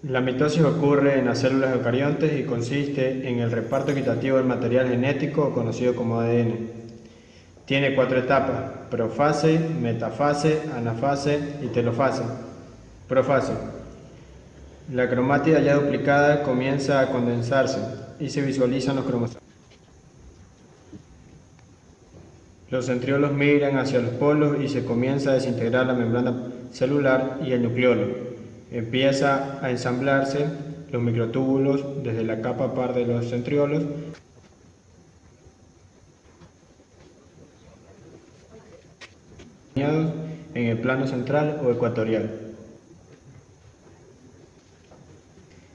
La mitosis ocurre en las células eucariontes y consiste en el reparto equitativo del material genético conocido como ADN. Tiene 4 etapas: profase, metafase, anafase y telofase. Profase. La cromátida ya duplicada comienza a condensarse y se visualizan los cromosomas. Los centriolos migran hacia los polos y se comienza a desintegrar la membrana celular y el nucleolo. Empieza a ensamblarse los microtúbulos desde la capa par de los centriolos en el plano central o ecuatorial.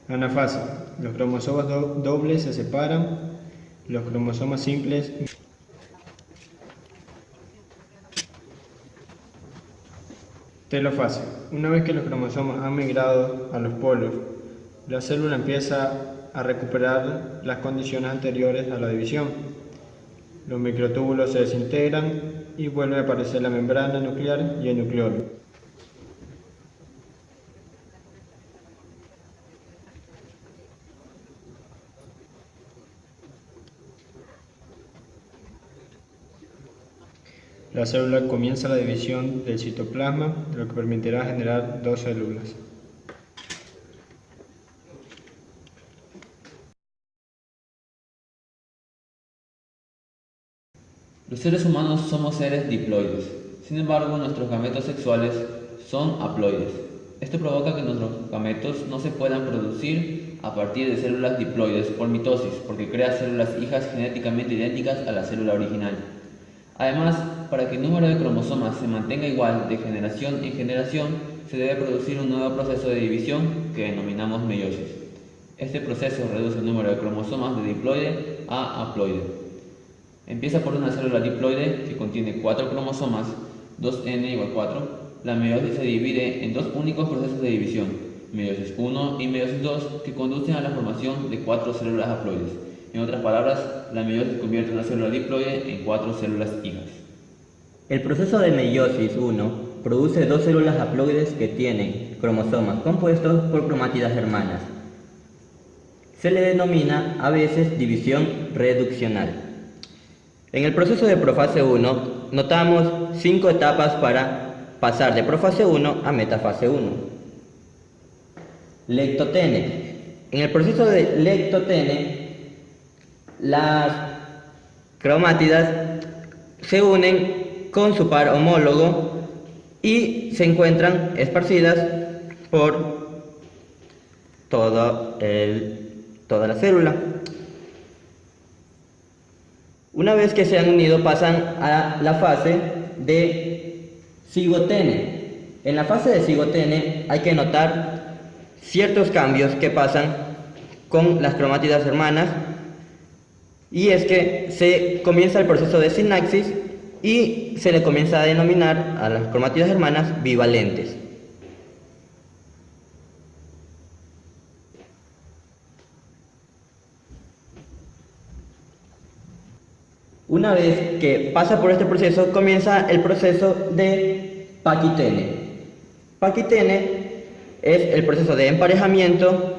Anafase. Los cromosomas dobles se separan, los cromosomas simples. Telofase. Una vez que los cromosomas han migrado a los polos, la célula empieza a recuperar las condiciones anteriores a la división. Los microtúbulos se desintegran y vuelve a aparecer la membrana nuclear y el nucleolo. La célula comienza la división del citoplasma, lo que permitirá generar 2 células. Los seres humanos somos seres diploides, sin embargo nuestros gametos sexuales son haploides. Esto provoca que nuestros gametos no se puedan producir a partir de células diploides por mitosis, porque crea células hijas genéticamente idénticas a la célula original. Además, para que el número de cromosomas se mantenga igual de generación en generación, se debe producir un nuevo proceso de división que denominamos meiosis. Este proceso reduce el número de cromosomas de diploide a haploide. Empieza por una célula diploide que contiene 4 cromosomas, 2n igual 4. La meiosis se divide en 2 únicos procesos de división, meiosis 1 y meiosis 2, que conducen a la formación de 4 células haploides. En otras palabras, la meiosis convierte una célula diploide en 4 células hijas. El proceso de meiosis 1 produce 2 células haploides que tienen cromosomas compuestos por cromátidas hermanas. Se le denomina a veces división reduccional. En el proceso de profase 1 notamos 5 etapas para pasar de profase 1 a metafase 1. Lectotene. En el proceso de lectotene, las cromátidas se unen con su par homólogo y se encuentran esparcidas por toda la célula. Una vez que se han unido, pasan a la fase de cigotene. En la fase de cigotene hay que notar ciertos cambios que pasan con las cromátidas hermanas, y es que se comienza el proceso de sinaxis y se le comienza a denominar a las cromátidas hermanas bivalentes. Una vez que pasa por este proceso, comienza el proceso de paquitene. Paquitene es el proceso de emparejamiento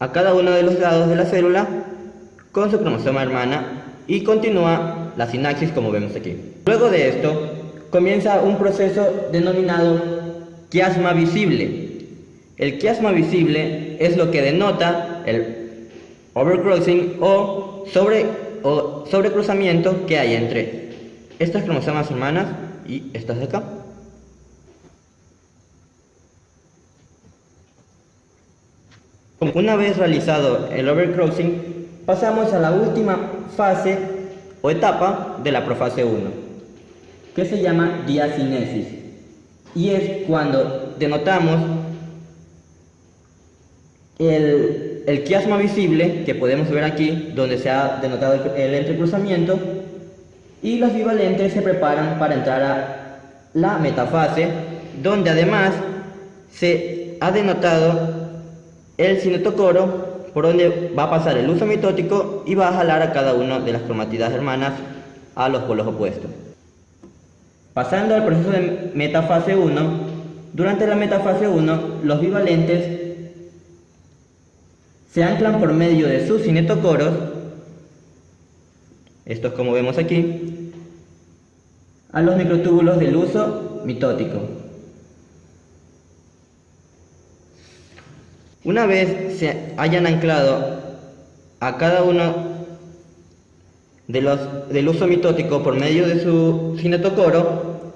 a cada uno de los lados de la célula con su cromosoma hermana, y continúa la sinaxis como vemos aquí. Luego de esto comienza un proceso denominado quiasma visible. El quiasma visible es lo que denota el overcrossing o sobrecruzamiento que hay entre estas cromosomas hermanas y estas de acá. Una vez realizado el overcrossing, pasamos a la última fase o etapa de la profase 1, que se llama diacinesis, y es cuando denotamos el quiasma visible, que podemos ver aquí, donde se ha denotado el entrecruzamiento, y los bivalentes se preparan para entrar a la metafase, donde además se ha denotado el cinetocoro, por donde va a pasar el uso mitótico y va a jalar a cada una de las cromátidas hermanas a los polos opuestos. Pasando al proceso de metafase 1, durante la metafase 1 los bivalentes se anclan por medio de sus cinetocoros, estos como vemos aquí, a los microtúbulos del huso mitótico. Una vez se hayan anclado a cada uno del huso mitótico por medio de su cinetocoro,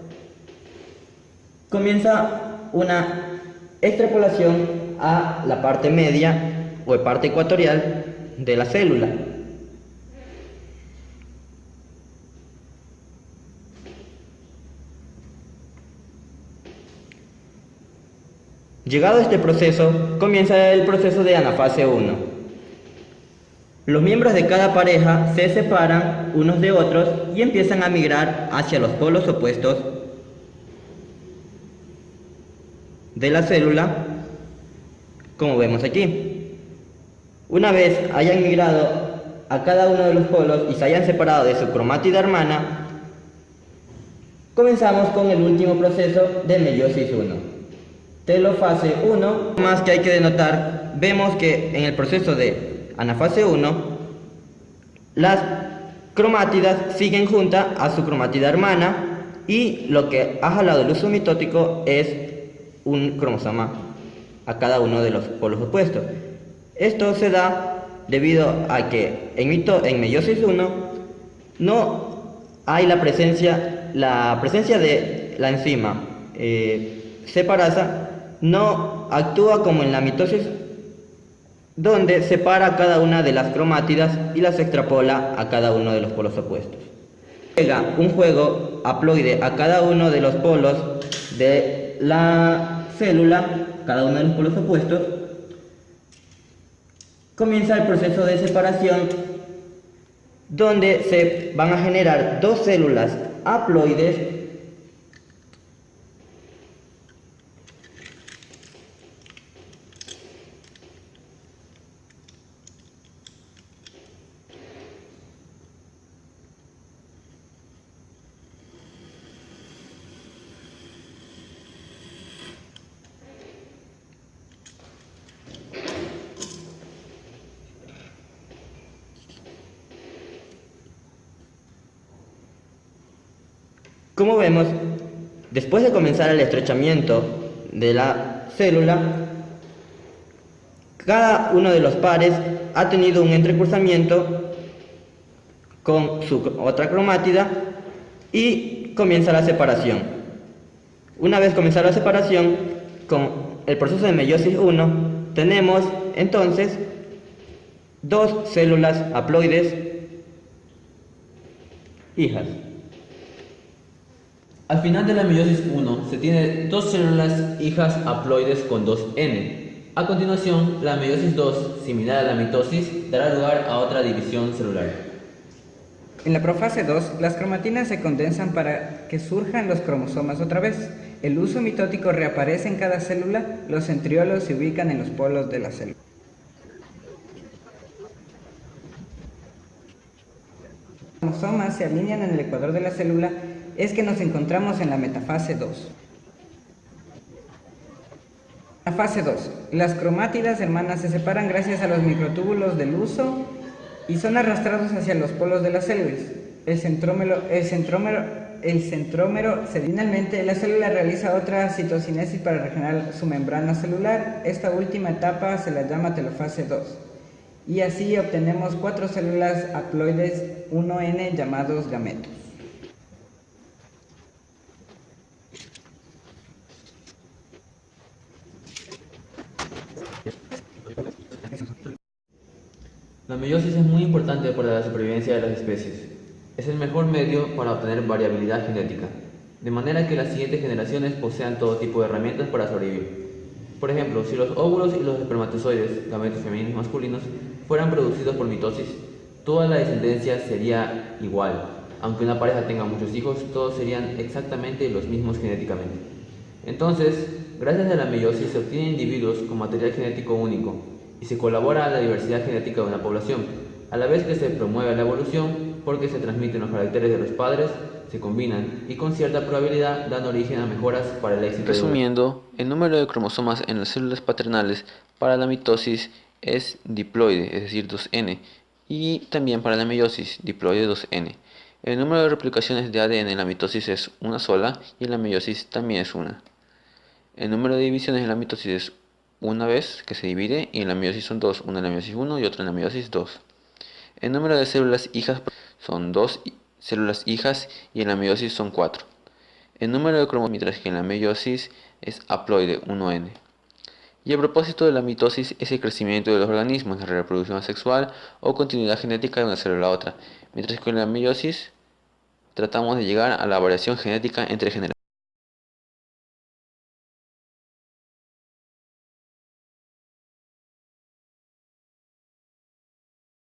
comienza una extrapolación a la parte media o parte ecuatorial de la célula. Llegado a este proceso, comienza el proceso de anafase 1. Los miembros de cada pareja se separan unos de otros y empiezan a migrar hacia los polos opuestos de la célula, como vemos aquí. Una vez hayan migrado a cada uno de los polos y se hayan separado de su cromátida hermana, comenzamos con el último proceso de meiosis 1. Telofase 1, más que hay que denotar, vemos que en el proceso de anafase 1, las cromátidas siguen juntas a su cromátida hermana y lo que ha jalado el huso mitótico es un cromosoma a cada uno de los polos opuestos. Esto se da debido a que en meiosis 1 no hay la presencia de la enzima separasa, no actúa como en la mitosis, donde separa cada una de las cromátidas y las extrapola a cada uno de los polos opuestos. Llega un juego haploide a cada uno de los polos de la célula, cada uno de los polos opuestos. Comienza el proceso de separación, donde se van a generar dos células haploides Como vemos, después de comenzar el estrechamiento de la célula, cada uno de los pares ha tenido un entrecruzamiento con su otra cromátida y comienza la separación. Una vez comenzada la separación, con el proceso de meiosis 1, tenemos entonces dos células haploides hijas. Al final de la meiosis 1 se tiene dos células hijas haploides con 2N. A continuación, la meiosis 2, similar a la mitosis, dará lugar a otra división celular. En la profase 2, las cromatinas se condensan para que surjan los cromosomas otra vez. El huso mitótico reaparece en cada célula, los centriolos se ubican en los polos de la célula. Los cromosomas se alinean en el ecuador de la célula, es que nos encontramos en la metafase 2. La fase 2. Las cromátidas hermanas se separan gracias a los microtúbulos del huso y son arrastrados hacia los polos de las células. Finalmente, la célula realiza otra citocinesis para regenerar su membrana celular. Esta última etapa se la llama telofase 2. Y así obtenemos 4 células haploides 1N llamados gametos. La meiosis es muy importante para la supervivencia de las especies. Es el mejor medio para obtener variabilidad genética, de manera que las siguientes generaciones posean todo tipo de herramientas para sobrevivir. Por ejemplo, si los óvulos y los espermatozoides, gametos femeninos y masculinos, fueran producidos por mitosis, toda la descendencia sería igual. Aunque una pareja tenga muchos hijos, todos serían exactamente los mismos genéticamente. Entonces, gracias a la meiosis se obtienen individuos con material genético único y se colabora a la diversidad genética de una población, a la vez que se promueve la evolución porque se transmiten los caracteres de los padres, se combinan y con cierta probabilidad dan origen a mejoras para el éxito. Resumiendo, el número de cromosomas en las células paternales para la mitosis es diploide, es decir, 2N, y también para la meiosis, diploide 2N. El número de replicaciones de ADN en la mitosis es una sola y en la meiosis también es una. El número de divisiones en la mitosis es una vez que se divide y en la meiosis son dos, una en la meiosis 1 y otra en la meiosis 2. El número de células hijas son 2 células hijas y en la meiosis son 4. El número de cromosomas, mientras que en la meiosis es haploide, 1N. Y el propósito de la mitosis es el crecimiento de los organismos, la reproducción sexual o continuidad genética de una célula a otra, mientras que en la meiosis tratamos de llegar a la variación genética entre generaciones.